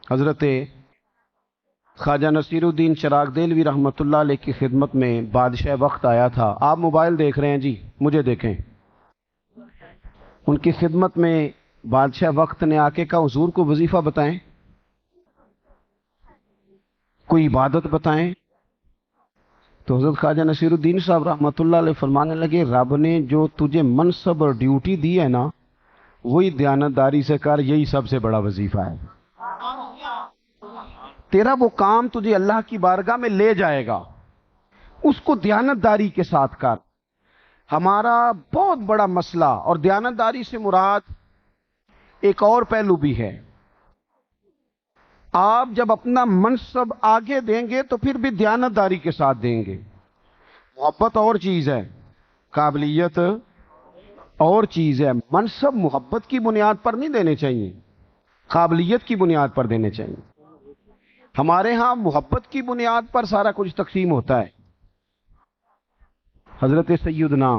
حضرت خواجہ نصیرالدین چراغ دہلوی رحمۃ اللہ علیہ کی خدمت میں بادشاہ وقت آیا تھا. آپ موبائل دیکھ رہے ہیں جی، مجھے دیکھیں. ان کی خدمت میں بادشاہ وقت نے آ کے کہا حضور کو وظیفہ بتائیں، کوئی عبادت بتائیں. تو حضرت خواجہ نصیرالدین صاحب رحمۃ اللہ علیہ فرمانے لگے رب نے جو تجھے منصب اور ڈیوٹی دی ہے نا، وہی دیانتداری سے کر، یہی سب سے بڑا وظیفہ ہے. تیرا وہ کام تجھے اللہ کی بارگاہ میں لے جائے گا، اس کو دیانتداری کے ساتھ کر. ہمارا بہت بڑا مسئلہ، اور دیانتداری سے مراد ایک اور پہلو بھی ہے. آپ جب اپنا منصب آگے دیں گے تو پھر بھی دیانتداری کے ساتھ دیں گے. محبت اور چیز ہے، قابلیت اور چیز ہے. منصب محبت کی بنیاد پر نہیں دینے چاہیے، قابلیت کی بنیاد پر دینے چاہیے. ہمارے ہاں محبت کی بنیاد پر سارا کچھ تقسیم ہوتا ہے. حضرت سیدنا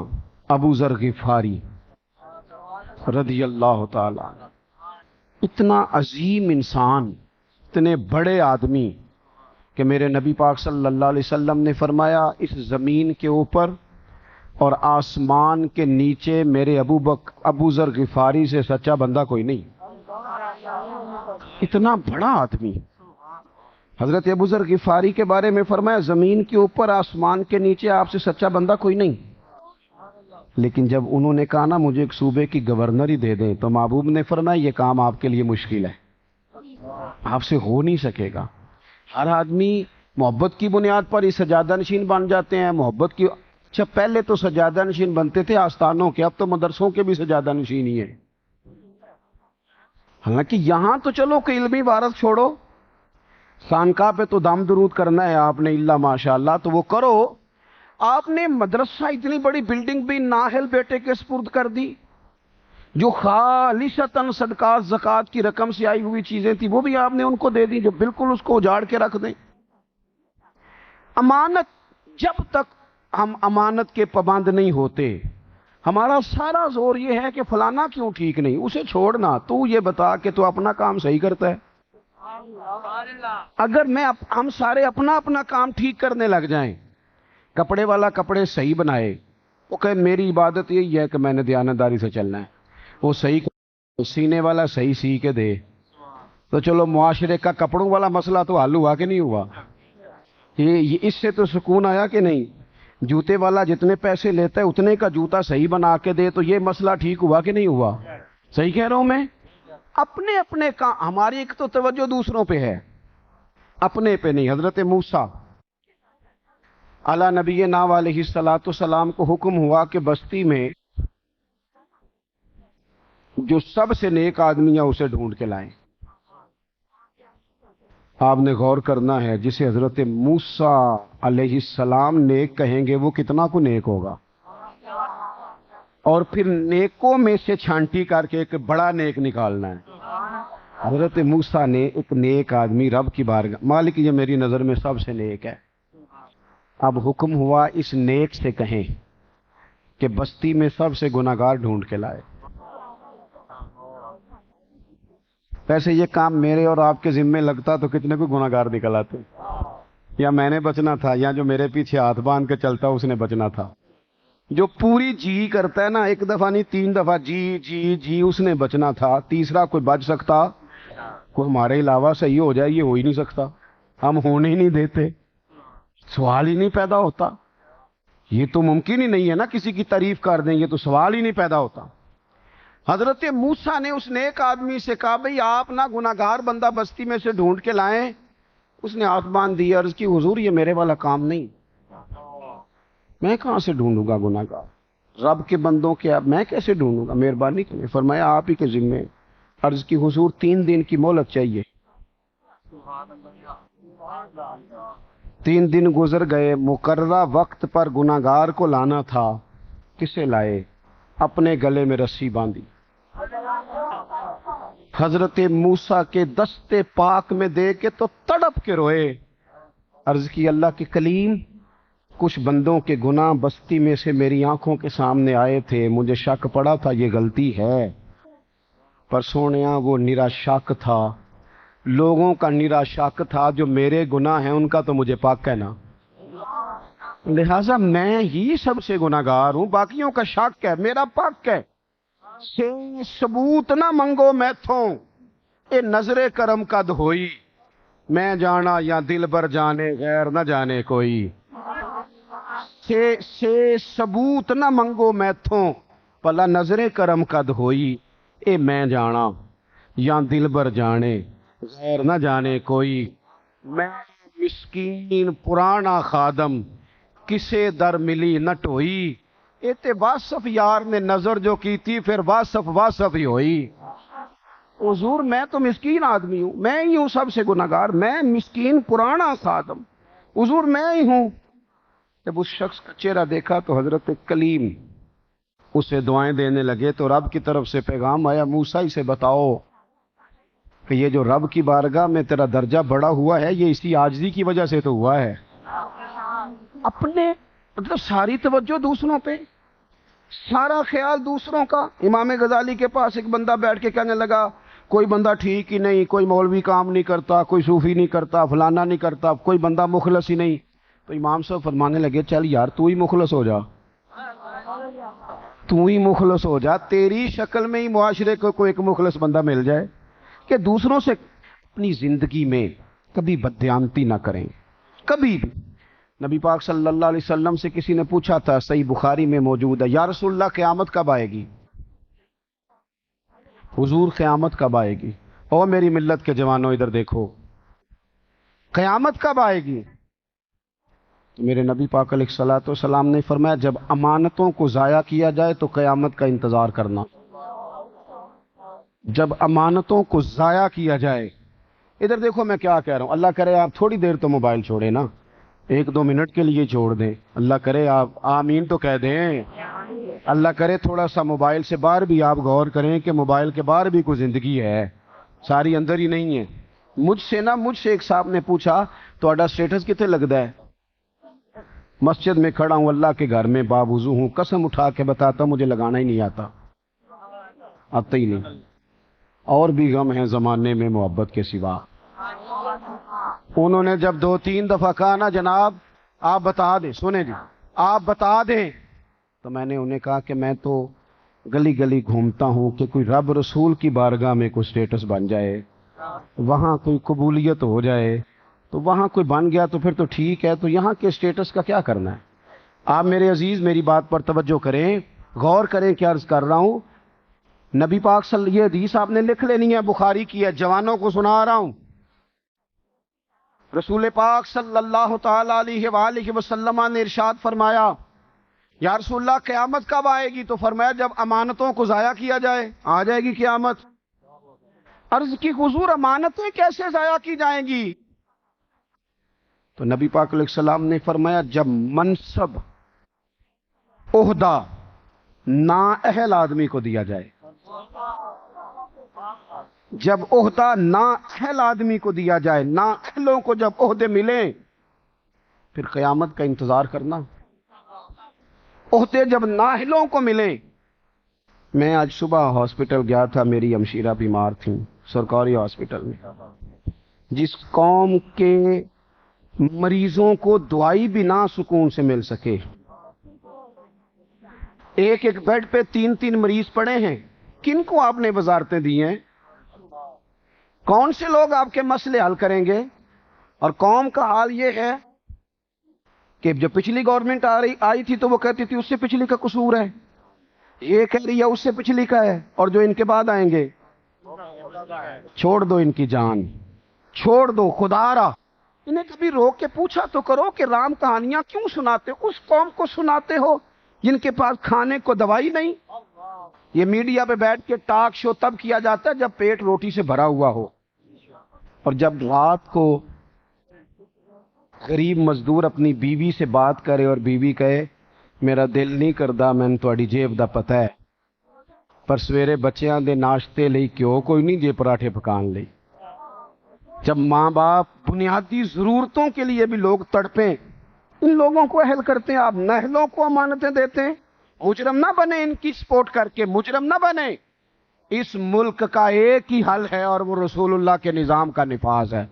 ابو ذر غفاری رضی اللہ تعالی عنہ، اتنا عظیم انسان، اتنے بڑے آدمی کہ میرے نبی پاک صلی اللہ علیہ وسلم نے فرمایا اس زمین کے اوپر اور آسمان کے نیچے میرے ابو ذر غفاری سے سچا بندہ کوئی نہیں. اتنا بڑا آدمی. حضرت ابو ذر غفاری کے بارے میں فرمایا زمین کے اوپر آسمان کے نیچے آپ سے سچا بندہ کوئی نہیں. لیکن جب انہوں نے کہا نا مجھے ایک صوبے کی گورنر ہی دے دیں، تو محبوب نے فرمایا یہ کام آپ کے لیے مشکل ہے، آپ سے ہو نہیں سکے گا. ہر آدمی محبت کی بنیاد پر ہی سجادہ نشین بن جاتے ہیں. محبت کی اچھا پہلے تو سجادہ نشین بنتے تھے آستانوں کے، اب تو مدرسوں کے بھی سجادہ نشین ہی ہے. حالانکہ یہاں تو چلو کہ علمی عبارت چھوڑو، خانقاہ پہ تو دم درود کرنا ہے آپ نے، اللہ ماشاء اللہ تو وہ کرو. آپ نے مدرسہ اتنی بڑی بلڈنگ بھی نااہل بیٹے کے سپرد کر دی، جو خالصتاً صدقات زکوٰۃ کی رقم سے آئی ہوئی چیزیں تھی وہ بھی آپ نے ان کو دے دی، جو بالکل اس کو اجاڑ کے رکھ دیں. امانت، جب تک ہم امانت کے پابند نہیں ہوتے، ہمارا سارا زور یہ ہے کہ فلانا کیوں ٹھیک نہیں، اسے چھوڑنا، تو یہ بتا کہ تو اپنا کام صحیح کرتا ہے. اگر ہم سارے اپنا اپنا کام ٹھیک کرنے لگ جائیں، کپڑے والا کپڑے صحیح بنائے، وہ کہے میری عبادت یہی ہے کہ میں نے دیانتداری سے چلنا ہے، وہ صحیح سینے والا صحیح سی کے دے، تو چلو معاشرے کا کپڑوں والا مسئلہ تو حل ہوا کہ نہیں ہوا. یہ اس سے تو سکون آیا کہ نہیں. جوتے والا جتنے پیسے لیتا ہے اتنے کا جوتا صحیح بنا کے دے، تو یہ مسئلہ ٹھیک ہوا کہ نہیں ہوا. صحیح کہہ رہا ہوں میں. اپنے اپنے کا، ہماری ایک تو توجہ دوسروں پہ ہے، اپنے پہ نہیں. حضرت موسیٰ علی نبینا علیہ الصلوۃ والسلام کو حکم ہوا کہ بستی میں جو سب سے نیک آدمی ہے اسے ڈھونڈ کے لائیں. آپ نے غور کرنا ہے، جسے حضرت موسیٰ علیہ السلام نیک کہیں گے وہ کتنا کو نیک ہوگا، اور پھر نیکوں میں سے چھانٹی کر کے ایک بڑا نیک نکالنا ہے. حضرت موسیٰ نے ایک نیک آدمی رب کی بارگاہ، مالک یہ میری نظر میں سب سے نیک ہے. اب حکم ہوا اس نیک سے کہیں کہ بستی میں سب سے گناہگار ڈھونڈ کے لائے. ویسے یہ کام میرے اور آپ کے ذمے لگتا تو کتنے کو گناہگار نکل آتے، یا میں نے بچنا تھا، یا جو میرے پیچھے ہاتھ باندھ کے چلتا اس نے بچنا تھا. جو پوری جی کرتا ہے نا، ایک دفعہ نہیں 3 دفعہ جی جی جی، اس نے بچنا تھا. تیسرا کوئی بچ سکتا؟ کوئی ہمارے علاوہ صحیح ہو جائے یہ ہو ہی نہیں سکتا، ہم ہونے ہی نہیں دیتے، سوال ہی نہیں پیدا ہوتا. یہ تو ممکن ہی نہیں ہے نا کسی کی تعریف کر دیں، یہ تو سوال ہی نہیں پیدا ہوتا. حضرت موسیٰ نے اس نیک آدمی سے کہا بھئی آپ نہ گناہگار بندہ بستی میں سے ڈھونڈ کے لائیں. اس نے ہاتھ باندھ دیا، عرض کی حضور یہ میرے والا کام نہیں، میں کہاں سے ڈھونڈوں گا گناہگار، رب کے بندوں کے میں کیسے ڈھونڈوں گا، مہربانی کریں. فرمایا آپ ہی کے ذمے. عرض کی حضور 3 دن کی مہلت چاہیے. 3 دن گزر گئے، مقررہ وقت پر گناہگار کو لانا تھا. کسے لائے؟ اپنے گلے میں رسی باندھی، حضرت موسیٰ کے دستے پاک میں دے کے تو تڑپ کے روئے. عرض کی اللہ کے کلیم، کچھ بندوں کے گناہ بستی میں سے میری آنکھوں کے سامنے آئے تھے، مجھے شک پڑا تھا یہ غلطی ہے، پر سونیا وہ نرا شک تھا، لوگوں کا نرا شک تھا، جو میرے گناہ ہیں ان کا تو مجھے پاک کہنا، لہذا میں ہی سب سے گناہگار ہوں، باقیوں کا شک ہے، میرا پاک ہے۔ سے ثبوت نہ منگو میں تھوں، اے نظر کرم قد ہوئی، میں جانا یا دل بر جانے غیر نہ جانے کوئی۔ سے ثبوت نہ منگو میں تھوں، پلا نظر کرم قد ہوئی، اے میں جانا یا دل بر جانے غیر نہ جانے کوئی۔ میں مسکین پرانا خادم، کسے در ملی نہ ٹوئی، اے تے واصف یار نے نظر جو کی تھی، پھر واصف ہی ہوئی۔ حضور میں تو مسکین آدمی ہوں، میں ہی ہوں سب سے گناہگار، میں مسکین پرانا خادم، حضور میں ہی ہوں۔ جب اس شخص کا چہرہ دیکھا تو حضرت کلیم اسے دعائیں دینے لگے، تو رب کی طرف سے پیغام آیا، موسیٰ اسے بتاؤ کہ یہ جو رب کی بارگاہ میں تیرا درجہ بڑا ہوا ہے، یہ اسی عاجزی کی وجہ سے تو ہوا ہے۔ اپنے مطلب ساری توجہ دوسروں پہ، سارا خیال دوسروں کا۔ امام غزالی کے پاس ایک بندہ بیٹھ کے کہنے لگا، کوئی بندہ ٹھیک ہی نہیں، کوئی مولوی کام نہیں کرتا، کوئی صوفی نہیں کرتا، فلانا نہیں کرتا، کوئی بندہ مخلص ہی نہیں۔ تو امام صاحب فرمانے لگے، چل یار تو ہی مخلص ہو جا، تو ہی مخلص ہو جا، تیری شکل میں ہی معاشرے کو کوئی ایک مخلص بندہ مل جائے کہ دوسروں سے اپنی زندگی میں کبھی بددیانتی نہ کریں، کبھی بھی۔ نبی پاک صلی اللہ علیہ وسلم سے کسی نے پوچھا تھا، صحیح بخاری میں موجود ہے، یا رسول اللہ قیامت کب آئے گی؟ حضور قیامت کب آئے گی؟ او میری ملت کے جوانوں ادھر دیکھو، قیامت کب آئے گی؟ تو میرے نبی پاک علیہ الصلوۃ والسلام نے فرمایا، جب امانتوں کو ضائع کیا جائے تو قیامت کا انتظار کرنا۔ جب امانتوں کو ضائع کیا جائے، ادھر دیکھو میں کیا کہہ رہا ہوں، اللہ کرے آپ تھوڑی دیر تو موبائل چھوڑیں نا، 1-2 منٹ کے لیے چھوڑ دیں، اللہ کرے آپ آمین تو کہہ دیں، اللہ کرے تھوڑا سا موبائل سے باہر بھی آپ غور کریں کہ موبائل کے باہر بھی کوئی زندگی ہے، ساری اندر ہی نہیں ہے۔ مجھ سے ایک صاحب نے پوچھا، تہاڈا سٹیٹس کتے لگدا ہے؟ مسجد میں کھڑا ہوں، اللہ کے گھر میں باوضو ہوں، قسم اٹھا کے بتاتا ہوں مجھے لگانا ہی نہیں آتا ہی نہیں۔ اور بھی غم ہیں زمانے میں محبت کے سوا۔ انہوں نے جب 2-3 دفعہ کہا نا، جناب آپ بتا دیں، سنیں جی آپ بتا دیں، تو میں نے انہیں کہا کہ میں تو گلی گلی گھومتا ہوں کہ کوئی رب رسول کی بارگاہ میں کوئی سٹیٹس بن جائے، وہاں کوئی قبولیت ہو جائے، تو وہاں کوئی بن گیا تو پھر تو ٹھیک ہے، تو یہاں کے سٹیٹس کا کیا کرنا ہے؟ آپ میرے عزیز میری بات پر توجہ کریں، غور کریں کیا عرض کر رہا ہوں۔ نبی پاک یہ حدیث آپ نے لکھ لینی ہے، بخاری کی ہے، جوانوں کو سنا رہا ہوں۔ رسول پاک صلی اللہ تعالی علیہ وآلہ وسلم نے ارشاد فرمایا، یا رسول اللہ قیامت کب آئے گی؟ تو فرمایا جب امانتوں کو ضائع کیا جائے، آ جائے گی قیامت۔ عرض کی حضور امانتیں کیسے ضائع کی جائیں گی؟ تو نبی پاک علیہ السلام نے فرمایا، جب منصب عہدہ نااہل آدمی کو دیا جائے، جب عہدہ نااہل آدمی کو دیا جائے، نااہلوں کو جب عہدے ملیں، پھر قیامت کا انتظار کرنا۔ عہدے جب نااہلوں کو ملے، میں آج صبح ہاسپٹل گیا تھا، میری ہمشیرہ بیمار تھیں سرکاری ہاسپٹل میں۔ جس قوم کے مریضوں کو دوائی بھی نہ سکون سے مل سکے، ایک بیڈ پہ 3 مریض پڑے ہیں، کن کو آپ نے وزارتیں دی ہیں؟ کون سے لوگ آپ کے مسئلے حل کریں گے؟ اور قوم کا حال یہ ہے کہ جو پچھلی گورنمنٹ آئی تھی تو وہ کہتی تھی اس سے پچھلی کا قصور ہے، یہ کہہ رہی ہے اس سے پچھلی کا ہے، اور جو ان کے بعد آئیں گے چھوڑ دو ان کی جان، چھوڑ دو خدا را۔ انہیں کبھی روک کے پوچھا تو کرو کہ رام کہانیاں کیوں سناتے ہو؟ اس قوم کو سناتے ہو جن کے پاس کھانے کو دوائی نہیں۔ یہ میڈیا پہ بیٹھ کے ٹاک شو تب کیا جاتا ہے جب پیٹ روٹی سے بھرا ہوا ہو، اور جب رات کو غریب مزدور اپنی بیوی سے بات کرے اور بیوی کہے میرا دل نہیں کردا، میں تہاڈی جیب دا پتہ ہے، پر سویرے بچیاں دے ناشتے لئی کیوں کوئی نہیں جے پراٹھے پکان لئی۔ جب ماں باپ بنیادی ضرورتوں کے لیے بھی لوگ تڑپیں، ان لوگوں کو اہل کرتے ہیں، آپ نااہلوں کو امانتیں دیتے ہیں۔ مجرم نہ بنے ان کی سپورٹ کر کے، مجرم نہ بنے۔ اس ملک کا ایک ہی حل ہے اور وہ رسول اللہ کے نظام کا نفاذ ہے،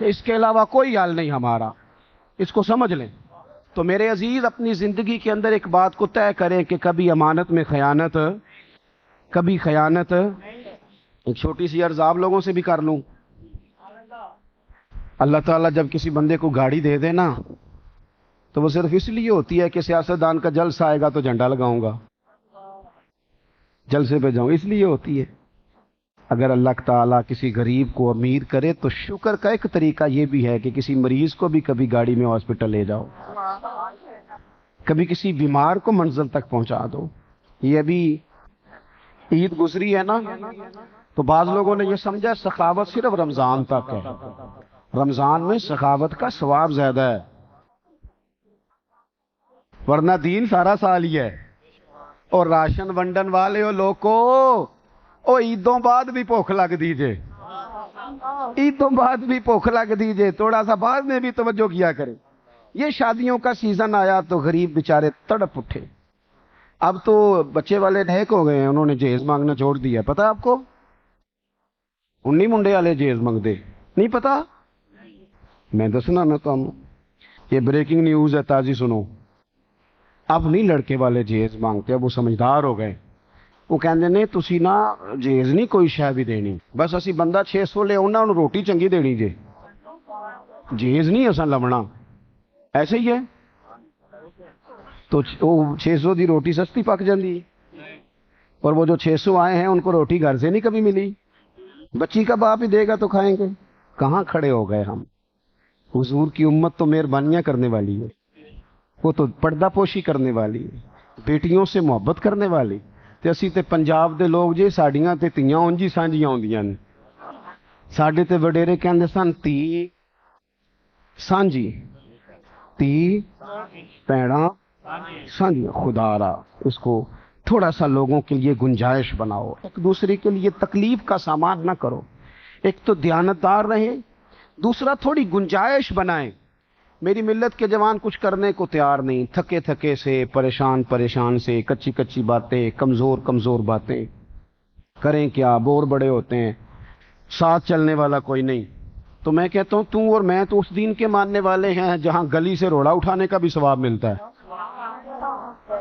اس کے علاوہ کوئی حل نہیں ہمارا، اس کو سمجھ لیں۔ تو میرے عزیز، اپنی زندگی کے اندر ایک بات کو طے کریں کہ کبھی امانت میں خیانت، کبھی خیانت، ایک چھوٹی سی عرض آپ لوگوں سے بھی کر لوں۔ اللہ تعالیٰ جب کسی بندے کو گاڑی دے دے نا تو وہ صرف اس لیے ہوتی ہے کہ سیاستدان کا جلسہ آئے گا تو جھنڈا لگاؤں گا، جلسے پہ جاؤں، اس لیے ہوتی ہے۔ اگر اللہ تعالیٰ کسی غریب کو امیر کرے تو شکر کا ایک طریقہ یہ بھی ہے کہ کسی مریض کو بھی کبھی گاڑی میں ہاسپٹل لے جاؤ، کبھی کسی بیمار کو منزل تک پہنچا دو۔ یہ ابھی عید گزری ہے نا، تو بعض لوگوں نے یہ سمجھا سخاوت صرف رمضان تک ہے، رمضان میں سخاوت کا ثواب زیادہ ہے، ورنہ دین سارا سال ہی ہے۔ اور راشن ونڈن والے ہو لوگوں، او عیدوں بعد بھی بھوک لگ دیجئے، عیدوں بعد بھی بھوک لگ دیجئے، تھوڑا سا بعد میں بھی توجہ کیا کرے۔ یہ شادیوں کا سیزن آیا تو غریب بیچارے تڑپ اٹھے۔ اب تو بچے والے نیک ہو گئے ہیں، انہوں نے جہیز مانگنا چھوڑ دیا، پتہ آپ کو؟ انہی منڈے والے جہیز مانگتے نہیں، پتہ؟ میں دسنا نا تم، یہ بریکنگ نیوز ہے، تازی سنو۔ اب نہیں لڑکے والے جہیز مانگتے، اب وہ سمجھدار ہو گئے۔ وہ کہندے نے تسی نا جہیز نہیں کوئی شے بھی دینی، بس اسی بندہ 600 لے آؤنا، انہوں روٹی چنگی دینی جے، جہیز نہیں اساں لونا، ایسے ہی ہے۔ تو 600 دی روٹی سستی پک جاندی، اور وہ جو 600 آئے ہیں ان کو روٹی گھر سے نہیں کبھی ملی، بچی کا باپ ہی دے گا تو کھائیں گے۔ کہاں کھڑے ہو گئے ہم؟ حضور کی امت تو مہربانیاں کرنے والی ہے، وہ تو پردہ پوشی کرنے والی ہے، بیٹیوں سے محبت کرنے والی۔ تے اسی تے پنجاب دے لوگ جے ساڈیاں تے تیاں اونجی سانجیاں ہوندیاں نے، ساڈے تے وڈیرے کہندے سن تی سانجی، تی پیڑاں سانجی۔ خدا را اس کو تھوڑا سا لوگوں کے لیے گنجائش بناؤ، ایک دوسرے کے لیے تکلیف کا سامان نہ کرو۔ ایک تو دیانتدار رہیں، دوسرا تھوڑی گنجائش بنائیں۔ میری ملت کے جوان کچھ کرنے کو تیار نہیں، تھکے تھکے سے، پریشان سے، کچی کچی باتیں، کمزور باتیں، کریں کیا؟ بور بڑے ہوتے ہیں، ساتھ چلنے والا کوئی نہیں۔ تو میں کہتا ہوں تو اور میں تو اس دین کے ماننے والے ہیں جہاں گلی سے روڑا اٹھانے کا بھی ثواب ملتا ہے،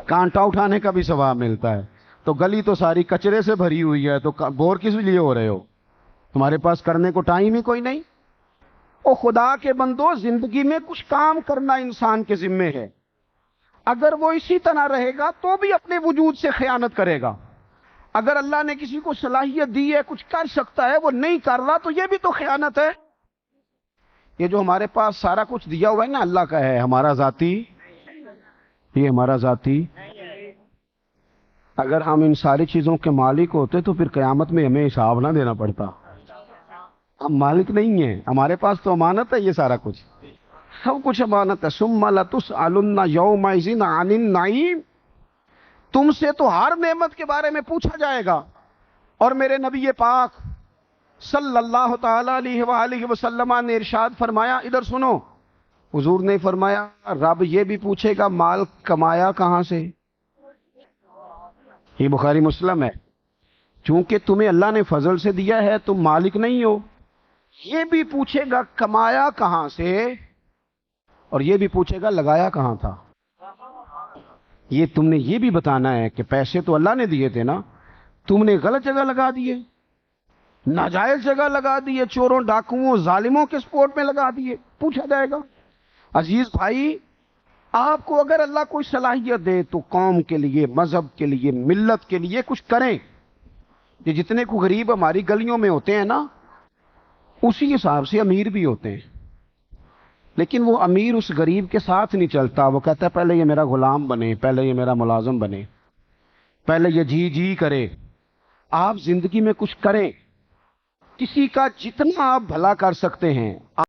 کانٹا اٹھانے کا بھی ثواب ملتا ہے۔ تو گلی تو ساری کچرے سے بھری ہوئی ہے، تو بور کس لیے ہو رہے ہو؟ تمہارے پاس کرنے کو ٹائم ہی کوئی نہیں۔ او خدا کے بندو، زندگی میں کچھ کام کرنا انسان کے ذمے ہے۔ اگر وہ اسی طرح رہے گا تو بھی اپنے وجود سے خیانت کرے گا۔ اگر اللہ نے کسی کو صلاحیت دی ہے، کچھ کر سکتا ہے، وہ نہیں کر رہا تو یہ بھی تو خیانت ہے۔ یہ جو ہمارے پاس سارا کچھ دیا ہوا ہے نا، اللہ کا ہے، ہمارا ذاتی، یہ ہمارا ذاتی۔ اگر ہم ان ساری چیزوں کے مالک ہوتے تو پھر قیامت میں ہمیں حساب نہ دینا پڑتا۔ ہم مالک نہیں ہیں، ہمارے پاس تو امانت ہے، یہ سارا کچھ، سب کچھ امانت ہے۔ ثم لتسألن یومئذ عن النعیم، تم سے تو ہر نعمت کے بارے میں پوچھا جائے گا۔ اور میرے نبی پاک صلی اللہ تعالی علیہ وآلہ وسلم نے ارشاد فرمایا، ادھر سنو، حضور نے فرمایا رب یہ بھی پوچھے گا مال کمایا کہاں سے؟ یہ بخاری مسلم ہے۔ چونکہ تمہیں اللہ نے فضل سے دیا ہے، تم مالک نہیں ہو، یہ بھی پوچھے گا کمایا کہاں سے، اور یہ بھی پوچھے گا لگایا کہاں تھا۔ یہ تم نے یہ بھی بتانا ہے کہ پیسے تو اللہ نے دیے تھے نا، تم نے غلط جگہ لگا دیے، ناجائز جگہ لگا دیے، چوروں ڈاکوؤں ظالموں کے سپورٹ میں لگا دیے، پوچھا جائے گا۔ عزیز بھائی، آپ کو اگر اللہ کوئی صلاحیت دے تو قوم کے لیے، مذہب کے لیے، ملت کے لیے کچھ کریں۔ یہ جتنے کو غریب ہماری گلیوں میں ہوتے ہیں نا، اسی حساب سے امیر بھی ہوتے ہیں، لیکن وہ امیر اس غریب کے ساتھ نہیں چلتا، وہ کہتا ہے پہلے یہ میرا غلام بنے، پہلے یہ میرا ملازم بنے، پہلے یہ جی کرے۔ آپ زندگی میں کچھ کریں، کسی کا جتنا آپ بھلا کر سکتے ہیں